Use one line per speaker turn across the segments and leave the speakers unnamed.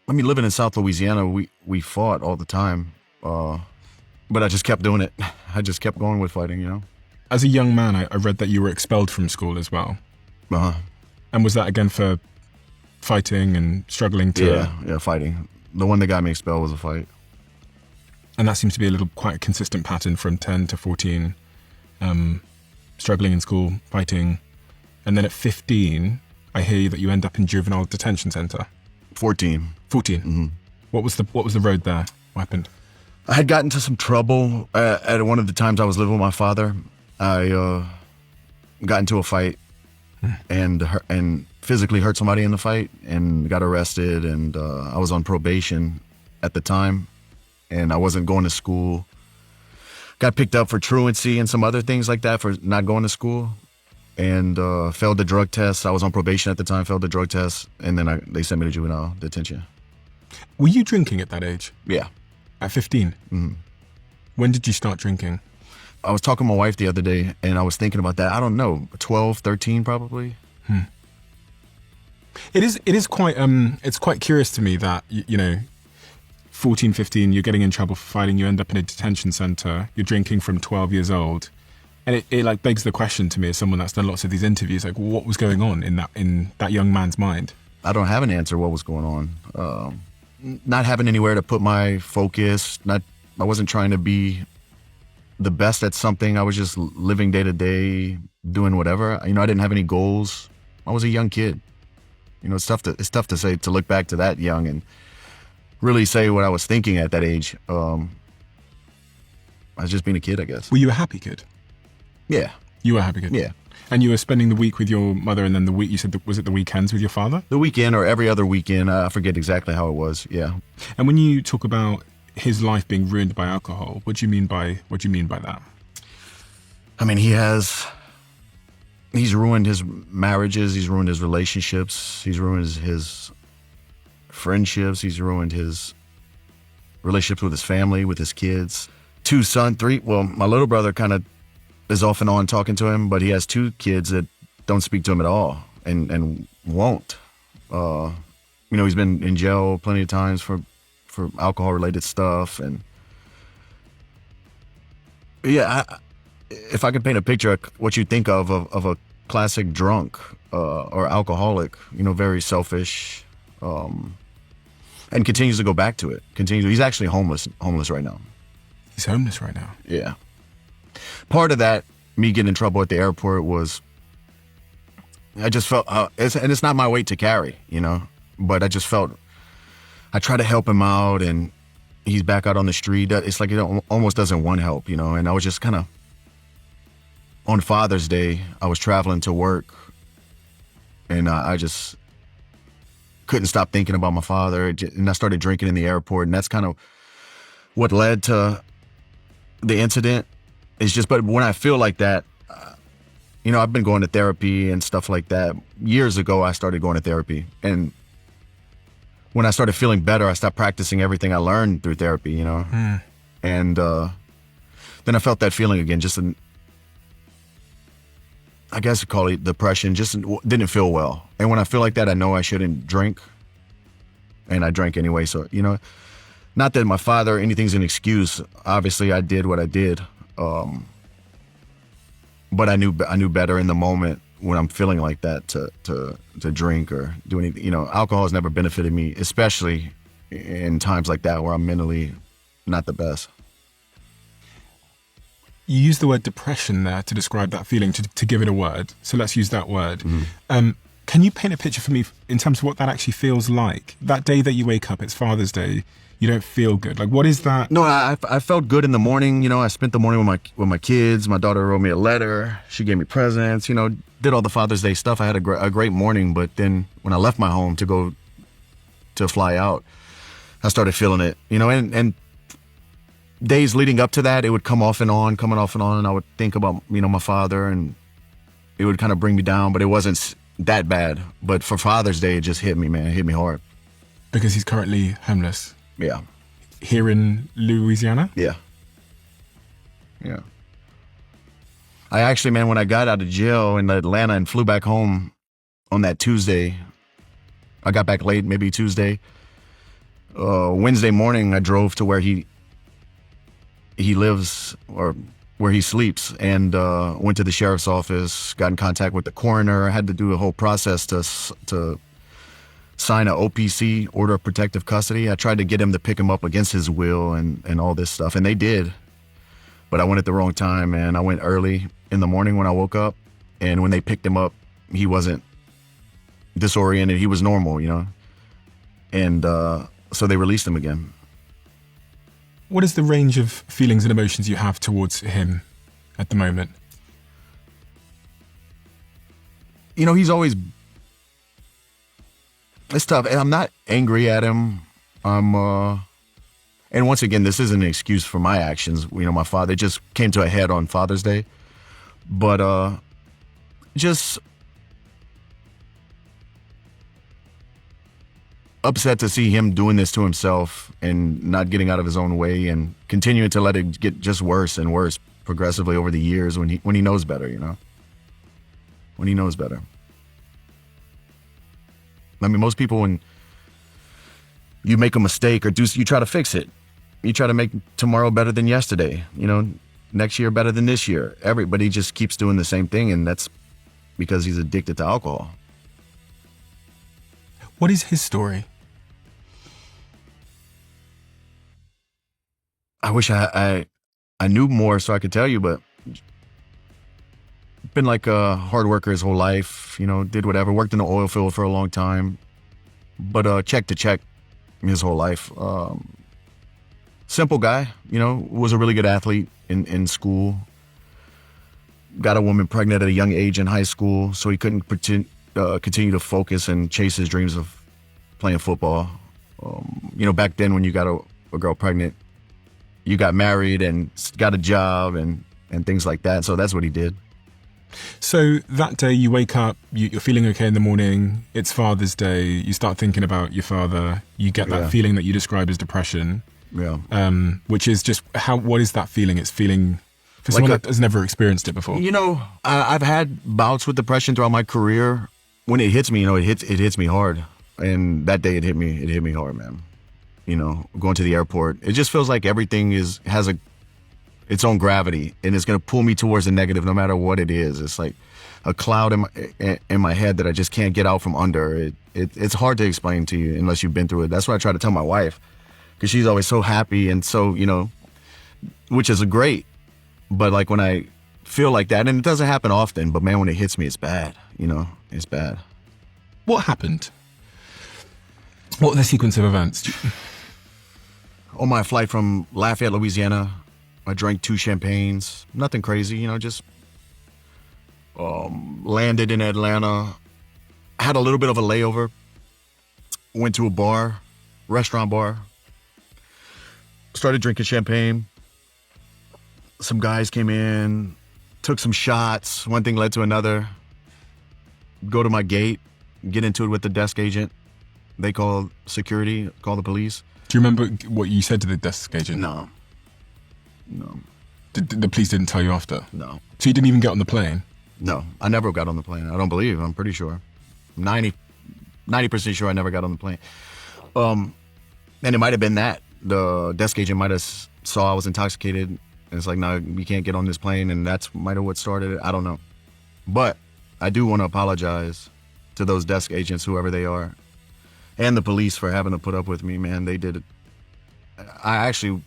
I mean, living in South Louisiana, we fought all the time, but I just kept doing it. I just kept going with fighting, you know.
As a young man, I read that you were expelled from school as well.
Uh-huh.
And was that again for fighting and struggling to...
Yeah, fighting. The one that got me expelled was a fight.
And that seems to be quite a consistent pattern from 10 to 14, struggling in school, fighting. And then at 15, I hear that you end up in juvenile detention center.
14.
14.
Mm-hmm.
What was the road there? What happened?
I had gotten into some trouble at one of the times I was living with my father. I got into a fight and physically hurt somebody in the fight and got arrested. And I was on probation at the time, and I wasn't going to school. Got picked up for truancy and some other things like that for not going to school, and failed the drug test. I was on probation at the time, failed the drug test, and then they sent me to juvenile detention.
Were you drinking at that age?
Yeah.
At 15?
Mm-hmm.
When did you start drinking?
I was talking to my wife the other day, and I was thinking about that. I don't know, 12, 13 probably.
It is quite it's quite curious to me that you know, 14, 15, you're getting in trouble for fighting, you end up in a detention center, you're drinking from 12 years old. And it like begs the question to me, as someone that's done lots of these interviews, like what was going on in that young man's mind?
I don't have an answer what was going on. Not having anywhere to put my focus, I wasn't trying to be the best at something. I was just living day to day, doing whatever. You know, I didn't have any goals. I was a young kid. You know, it's tough to look back to that young and really say what I was thinking at that age. I was just being a kid, I guess.
Were you a happy kid?
Yeah.
You were a happy kid?
Yeah.
And you were spending the week with your mother, and then the week, you said, was it the weekends with your father?
The weekend or every other weekend. I forget exactly how it was. Yeah.
And when you talk about his life being ruined by alcohol, what do you mean by that?
I mean, he's ruined his marriages. He's ruined his relationships. He's ruined his friendships. He's ruined his relationships with his family, with his kids. 2 sons, 3. Well, my little brother kind of is off and on talking to him, but he has 2 kids that don't speak to him at all and won't. You know, he's been in jail plenty of times for alcohol-related stuff. And yeah, if I could paint a picture, what you think of a classic drunk or alcoholic, you know, very selfish, and continues to go back to it. He's actually homeless right now.
He's homeless right now?
Yeah. Part of that, me getting in trouble at the airport, was I just felt, and it's not my weight to carry, you know, but I just felt, I try to help him out, and he's back out on the street. It's like it almost doesn't want help, you know, and I was just kind of, on Father's Day, I was traveling to work, and I just couldn't stop thinking about my father, and I started drinking in the airport, and that's kind of what led to the incident. It's just, but when I feel like that, you know, I've been going to therapy and stuff like that. Years ago, I started going to therapy, and when I started feeling better, I stopped practicing everything I learned through therapy, you know, and then I felt that feeling again, just I guess you call it depression, just didn't feel well. And when I feel like that, I know I shouldn't drink, and I drank anyway. So, you know, not that my father, anything's an excuse. Obviously, I did what I did. But I knew better in the moment when I'm feeling like that to drink or do anything. You know, alcohol has never benefited me, especially in times like that where I'm mentally not the best.
You use the word depression there to describe that feeling, to give it a word. So let's use that word. Mm-hmm. Can you paint a picture for me in terms of what that actually feels like? That day that you wake up, it's Father's Day, you don't feel good. Like, what is that?
No, I felt good in the morning. You know, I spent the morning with my kids. My daughter wrote me a letter. She gave me presents, you know, did all the Father's Day stuff. I had a great morning. But then when I left my home to go to fly out, I started feeling it, you know, and days leading up to that, it would come off and on, and I would think about, you know, my father, and it would kind of bring me down, but it wasn't that bad. But for Father's Day, it just hit me, man. It hit me hard.
Because he's currently homeless.
Yeah.
Here in Louisiana?
Yeah. Yeah. I actually, man, when I got out of jail in Atlanta and flew back home on that Tuesday, I got back late, maybe Tuesday, Wednesday morning, I drove to where he lives, or where he sleeps, and went to the sheriff's office, got in contact with the coroner. I had to do a whole process to sign an OPC, order of protective custody. I tried to get him to pick him up against his will and all this stuff, and they did. But I went at the wrong time, man. I went early in the morning when I woke up, and when they picked him up, he wasn't disoriented. He was normal, you know? And so they released him again.
What is the range of feelings and emotions you have towards him at the moment?
You know, he's always... It's tough. I'm not angry at him. And once again, this isn't an excuse for my actions. You know, my father just came to a head on Father's Day. But just upset to see him doing this to himself and not getting out of his own way and continuing to let it get just worse and worse progressively over the years when he knows better, you know? When he knows better. I mean, most people, when you make a mistake or you try to fix it. You try to make tomorrow better than yesterday, you know, next year better than this year. Everybody just keeps doing the same thing, and that's because he's addicted to alcohol.
What is his story?
I wish I knew more so I could tell you, but been like a hard worker his whole life, you know, did whatever, worked in the oil field for a long time, but check to check his whole life. Simple guy, you know, was a really good athlete in school. Got a woman pregnant at a young age in high school, so he couldn't continue to focus and chase his dreams of playing football. You know, back then when you got a girl pregnant, you got married and got a job and things like that. So that's what he did.
So that day you wake up, you're feeling okay in the morning, it's Father's Day, you start thinking about your father, you get that feeling that you describe as depression.
Yeah.
Which is just, what is that feeling? It's feeling, for someone that has never experienced it before.
You know, I've had bouts with depression throughout my career. When it hits me, you know, it hits me hard. And that day it hit me hard, man. You know, going to the airport, it just feels like everything has its own gravity, and it's going to pull me towards the negative no matter what it is. It's like a cloud in my head that I just can't get out from under. It's hard to explain to you unless you've been through it. That's what I try to tell my wife, because she's always so happy and so, you know, which is great. But like when I feel like that, and it doesn't happen often, but man, when it hits me, it's bad. You know, it's bad.
What happened? What were the sequence of events?
On my flight from Lafayette, Louisiana, I drank 2 champagnes. Nothing crazy, you know, just landed in Atlanta. Had a little bit of a layover. Went to a restaurant bar. Started drinking champagne. Some guys came in, took some shots. One thing led to another. Go to my gate, get into it with the desk agent. They called security, called the police.
Do you remember what you said to the desk agent?
No.
The police didn't tell you after?
No.
So you didn't even get on the plane?
No, I never got on the plane. I don't believe. I'm pretty sure. 90% sure I never got on the plane. And it might have been that. The desk agent might have saw I was intoxicated. And it's like, no, you can't get on this plane. And that's might have what started it. I don't know. But I do want to apologize to those desk agents, whoever they are, and the police for having to put up with me, man. They did it. I actually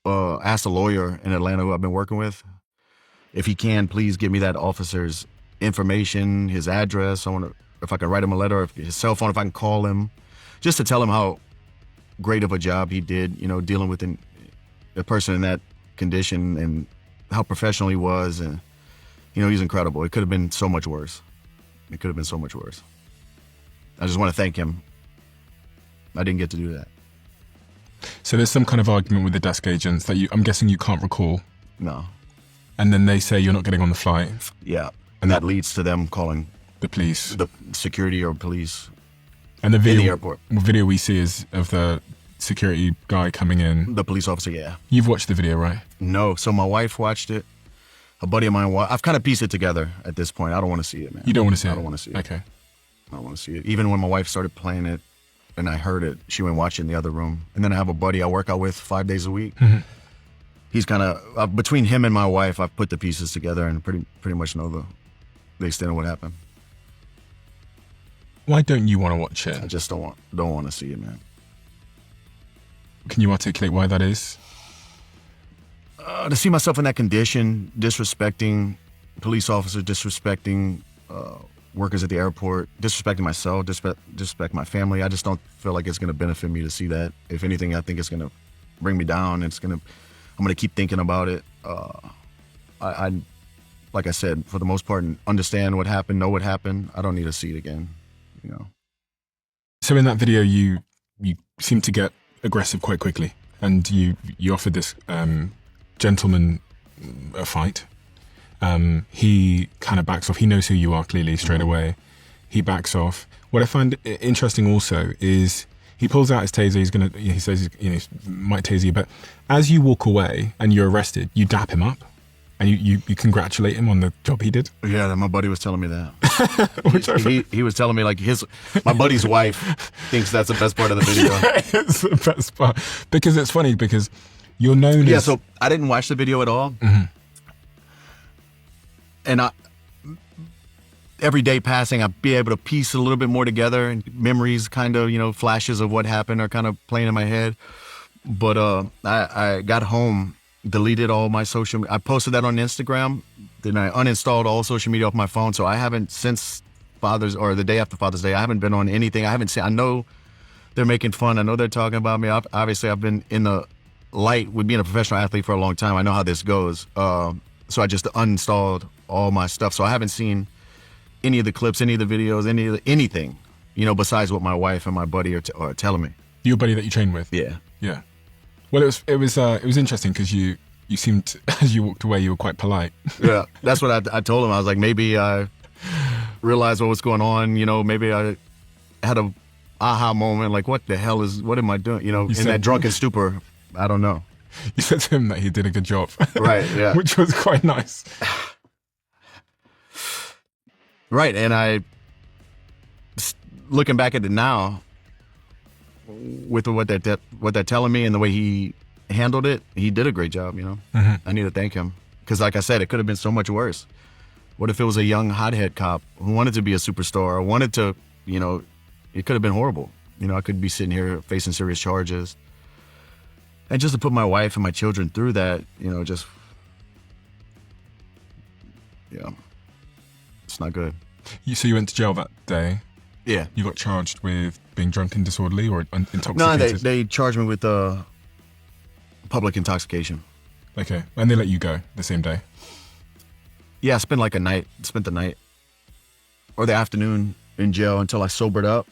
asked a lawyer in Atlanta who I've been working with if he can please give me that officer's information, his address. I want to, if I can write him a letter, if his cell phone, if I can call him, just to tell him how great of a job he did, you know, dealing with a person in that condition and how professional he was. And, you know, he's incredible. It could have been so much worse. It could have been so much worse. I just want to thank him. I didn't get to do that.
So there's some kind of argument with the desk agents that I'm guessing you can't recall.
No.
And then they say you're not getting on the flight.
Yeah. And that leads to them calling
the police,
the security or police.
And the video,
in the airport.
The video we see is of the security guy coming in.
The police officer, yeah.
You've watched the video, right?
No. So my wife watched it. A buddy of mine, I've kind of pieced it together at this point. I don't want to see it, man.
You don't want to see it?
I don't want to see it.
Okay.
I don't want to see it. Even when my wife started playing it, and I heard it. She went watch it in the other room. And then I have a buddy I work out with 5 days a week. He's kind of, between him and my wife, I've put the pieces together and pretty much know the extent of what happened.
Why don't you want to watch it?
I just don't want to see it, man.
Can you articulate why that is?
To see myself in that condition, disrespecting police officers, disrespecting workers at the airport, disrespecting myself, disrespect my family. I just don't feel like it's going to benefit me to see that. If anything, I think it's going to bring me down. I'm going to keep thinking about it. I like I said, for the most part, understand what happened, know what happened. I don't need to see it again, you know.
So in that video, you seem to get aggressive quite quickly, and you offered this gentleman a fight. He kind of backs off. He knows who you are clearly straight away. He backs off. What I find interesting also is he pulls out his taser. He says he might tase you, but as you walk away and you're arrested, you dap him up and you congratulate him on the job he did.
Yeah, my buddy was telling me that. he was telling me like my buddy's wife thinks that's the best part of the video.
It's the best part because it's funny because you're known as...
Yeah, so I didn't watch the video at all. And every day passing, I'd be able to piece a little bit more together, and memories kind of, flashes of what happened are kind of playing in my head. But I got home, deleted all my social. I posted that on Instagram. Then I uninstalled all social media off my phone. So I haven't since the day after Father's Day. I haven't been on anything. I haven't seen. I know they're making fun. I know they're talking about me. Obviously, I've been in the light with being a professional athlete for a long time. I know how this goes. So I just uninstalled all my stuff. So I haven't seen any of the clips, any of the videos, anything, besides what my wife and my buddy are telling me.
Your buddy that you train with?
Yeah.
Yeah. Well, it was interesting because you seemed, as you walked away, you were quite polite.
Yeah. That's what I told him. I was like, maybe I realized what was going on. Maybe I had a aha moment. Like, what am I doing? In that drunken stupor. I don't know.
You said to him that he did a good job.
Right, yeah.
Which was quite nice.
Right, and looking back at it now, with what they're telling me and the way he handled it, he did a great job, I need to thank him. Because like I said, it could have been so much worse. What if it was a young hothead cop who wanted to be a superstar or wanted to, it could have been horrible. I could be sitting here facing serious charges. And just to put my wife and my children through that, it's not good.
So you went to jail that day?
Yeah.
You got charged with being drunk and disorderly or intoxicated?
No, they charged me with public intoxication.
Okay. And they let you go the same day?
Yeah, I spent the night or the afternoon in jail until I sobered up.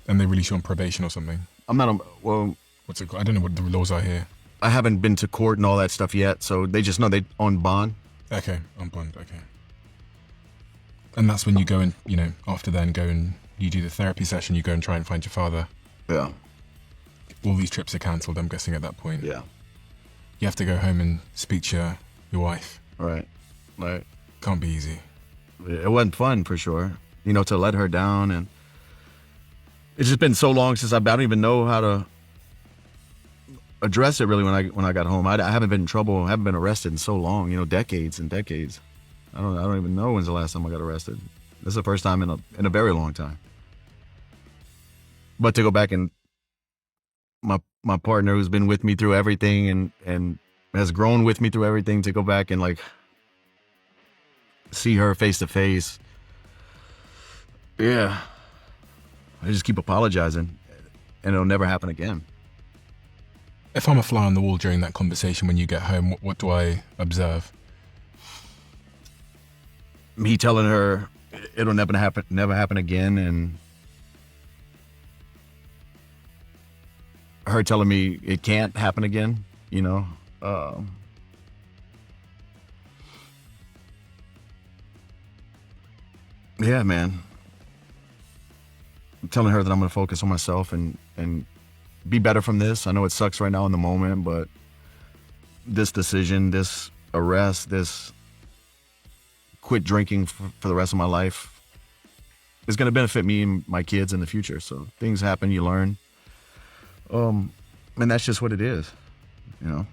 And they release you on probation or something?
I'm not well...
What's it called? I don't know what the laws are here.
I haven't been to court and all that stuff yet, so they just know they on bond.
Okay, on bond, okay. And that's when you go and, after then go and you do the therapy session, you go and try and find your father.
Yeah.
All these trips are cancelled, I'm guessing, at that point.
Yeah.
You have to go home and speak to your wife.
Right.
Can't be easy.
It wasn't fun, for sure. To let her down, and it's just been so long since I don't even know how to address it really when I got home. I haven't been in trouble, I haven't been arrested in so long, decades and decades. I don't even know when's the last time I got arrested. This is the first time in a very long time. But to go back and my partner who's been with me through everything and has grown with me through everything, to go back and see her face to face. Yeah. I just keep apologizing and it'll never happen again.
If I'm a fly on the wall during that conversation when you get home, what do I observe?
Me telling her it'll never happen again, and her telling me it can't happen again, Yeah, man. I'm telling her that I'm going to focus on myself and be better from this. I know it sucks right now in the moment, but this decision, this arrest, this quit drinking for the rest of my life, is going to benefit me and my kids in the future. So things happen, you learn. And that's just what it is, you know.